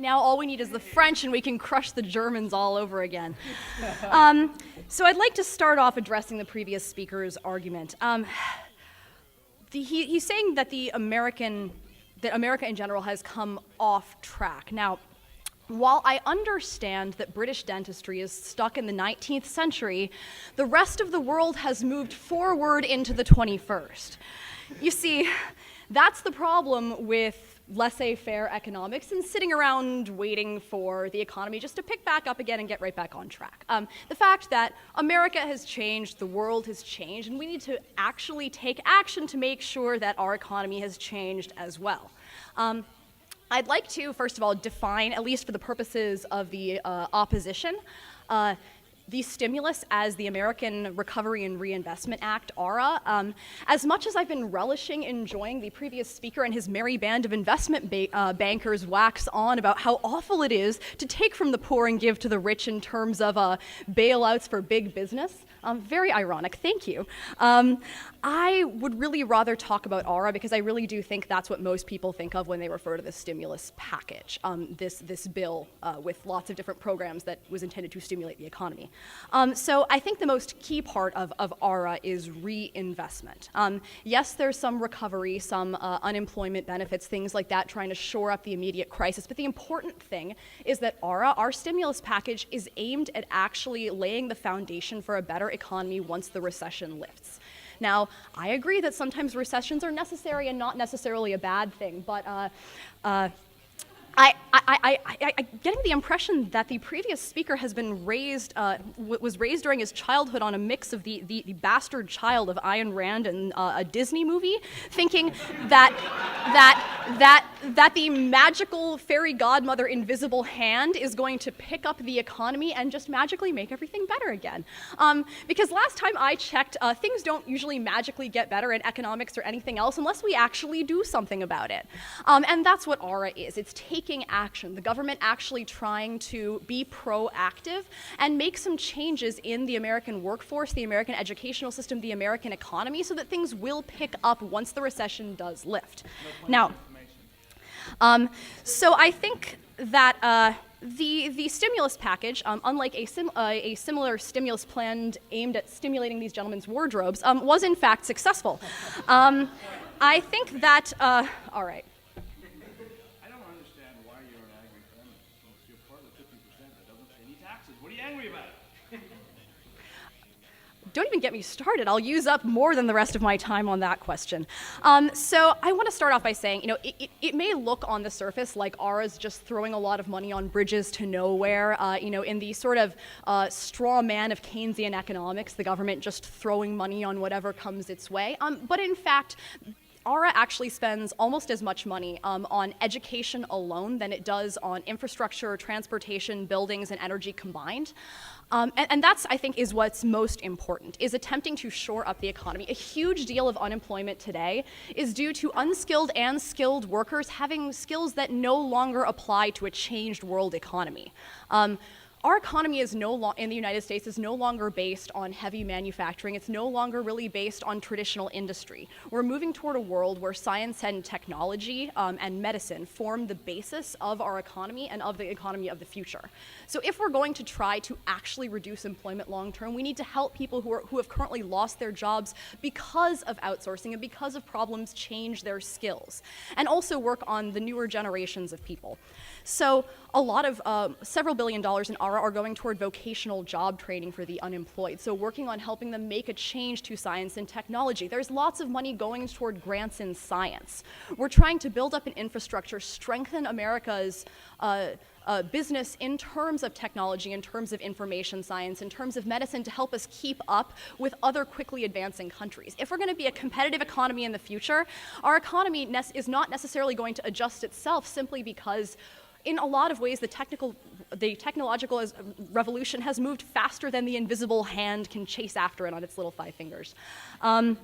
Now all we need is the French and we can crush the Germans all over again. So I'd like to start off addressing the previous speaker's argument. He's saying that America in general has come off track. Now, while I understand that British dentistry is stuck in the 19th century, the rest of the world has moved forward into the 21st. You see, that's the problem with laissez-faire economics and sitting around waiting for the economy just to pick back up again and get right back on track. The fact that America has changed, the world has changed, and we need to actually take action to make sure that our economy has changed as well. I'd like to, first of all, define, at least for the purposes of the opposition, the stimulus as the American Recovery and Reinvestment Act, ARA. As much as I've been relishing enjoying the previous speaker and his merry band of investment bankers wax on about how awful it is to take from the poor and give to the rich in terms of bailouts for big business, very ironic, thank you. I would really rather talk about ARA because I really do think that's what most people think of when they refer to the stimulus package, this bill with lots of different programs that was intended to stimulate the economy. So I think the most key part of ARA is reinvestment. Yes, there's some recovery, some unemployment benefits, things like that, trying to shore up the immediate crisis, but the important thing is that ARA, our stimulus package, is aimed at actually laying the foundation for a better economy once the recession lifts. Now, I agree that sometimes recessions are necessary and not necessarily a bad thing, but I'm getting the impression that the previous speaker has been was raised during his childhood on a mix of the bastard child of Ayn Rand and a Disney movie, thinking that the magical fairy godmother invisible hand is going to pick up the economy and just magically make everything better again. Because last time I checked, things don't usually magically get better in economics or anything else unless we actually do something about it. And that's what ARA is. It's taking action, the government actually trying to be proactive and make some changes in the American workforce, the American educational system, the American economy, so that things will pick up once the recession does lift. Now, so I think that the stimulus package, unlike a similar stimulus plan aimed at stimulating these gentlemen's wardrobes, was in fact successful. I think that, all right. What are you angry about? Don't even get me started. I'll use up more than the rest of my time on that question. So I want to start off by saying, it may look on the surface like ARA's just throwing a lot of money on bridges to nowhere, in the sort of straw man of Keynesian economics, the government just throwing money on whatever comes its way. But in fact, ARA actually spends almost as much money on education alone than it does on infrastructure, transportation, buildings, and energy combined. And that's, I think, is what's most important, is attempting to shore up the economy. A huge deal of unemployment today is due to unskilled and skilled workers having skills that no longer apply to a changed world economy. Our economy is in the United States is no longer based on heavy manufacturing. It's no longer really based on traditional industry. We're moving toward a world where science and technology and medicine form the basis of our economy and of the economy of the future. So if we're going to try to actually reduce employment long term, we need to help people who have currently lost their jobs because of outsourcing and because of problems change their skills, and also work on the newer generations of people. So a lot of several $billion in ARA are going toward vocational job training for the unemployed, so working on helping them make a change to science and technology. There's lots of money going toward grants in science. We're trying to build up an infrastructure, strengthen America's business in terms of technology, in terms of information science, in terms of medicine, to help us keep up with other quickly advancing countries. If we're going to be a competitive economy in the future, our economy is not necessarily going to adjust itself simply because in a lot of ways, the technological revolution has moved faster than the invisible hand can chase after it on its little 5 fingers. And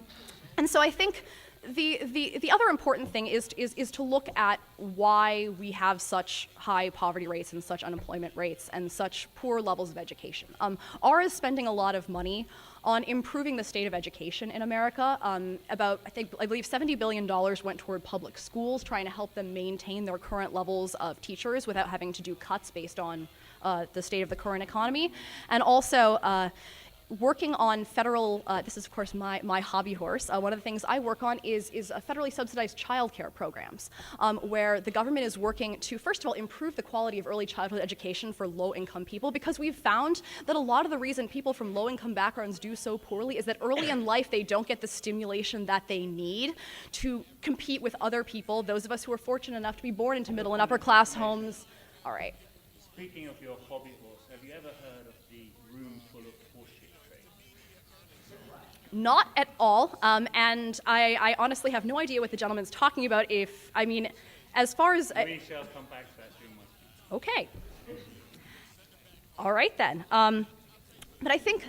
so I think the other important thing is to look at why we have such high poverty rates and such unemployment rates and such poor levels of education. ARA is spending a lot of money on improving the state of education in America. I believe $70 billion went toward public schools, trying to help them maintain their current levels of teachers without having to do cuts based on the state of the current economy. And also, working on federal, this is of course my hobby horse, one of the things I work on is federally subsidized childcare programs, where the government is working to, first of all, improve the quality of early childhood education for low-income people, because we've found that a lot of the reason people from low-income backgrounds do so poorly is that early in life they don't get the stimulation that they need to compete with other people, those of us who are fortunate enough to be born into middle and upper-class homes. All right. Speaking of your hobby horse, have you ever heard of the room full of horseshit trade? Not at all, and I honestly have no idea what the gentleman's talking about. As far as... We shall come back to that soon. Okay. All right then. But I think...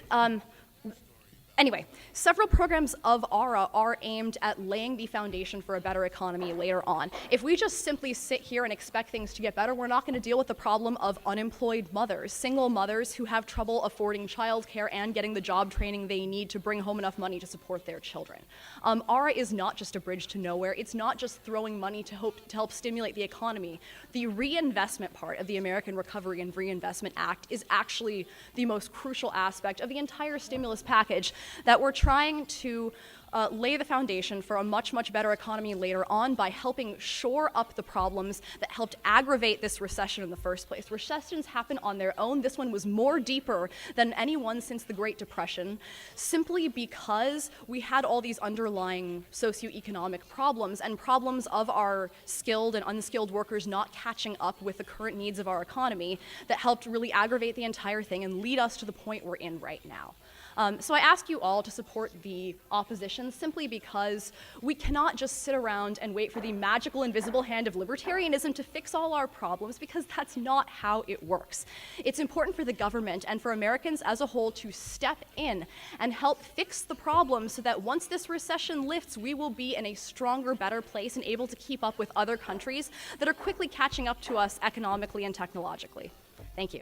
Anyway, several programs of ARA are aimed at laying the foundation for a better economy later on. If we just simply sit here and expect things to get better, we're not going to deal with the problem of unemployed mothers, single mothers who have trouble affording childcare and getting the job training they need to bring home enough money to support their children. ARA is not just a bridge to nowhere. It's not just throwing money to help stimulate the economy. The reinvestment part of the American Recovery and Reinvestment Act is actually the most crucial aspect of the entire stimulus package, that we're trying to lay the foundation for a much, much better economy later on by helping shore up the problems that helped aggravate this recession in the first place. Recessions happen on their own. This one was more deeper than any one since the Great Depression, simply because we had all these underlying socioeconomic problems and problems of our skilled and unskilled workers not catching up with the current needs of our economy that helped really aggravate the entire thing and lead us to the point we're in right now. So I ask you all to support the opposition simply because we cannot just sit around and wait for the magical invisible hand of libertarianism to fix all our problems, because that's not how it works. It's important for the government and for Americans as a whole to step in and help fix the problem so that once this recession lifts, we will be in a stronger, better place and able to keep up with other countries that are quickly catching up to us economically and technologically. Thank you.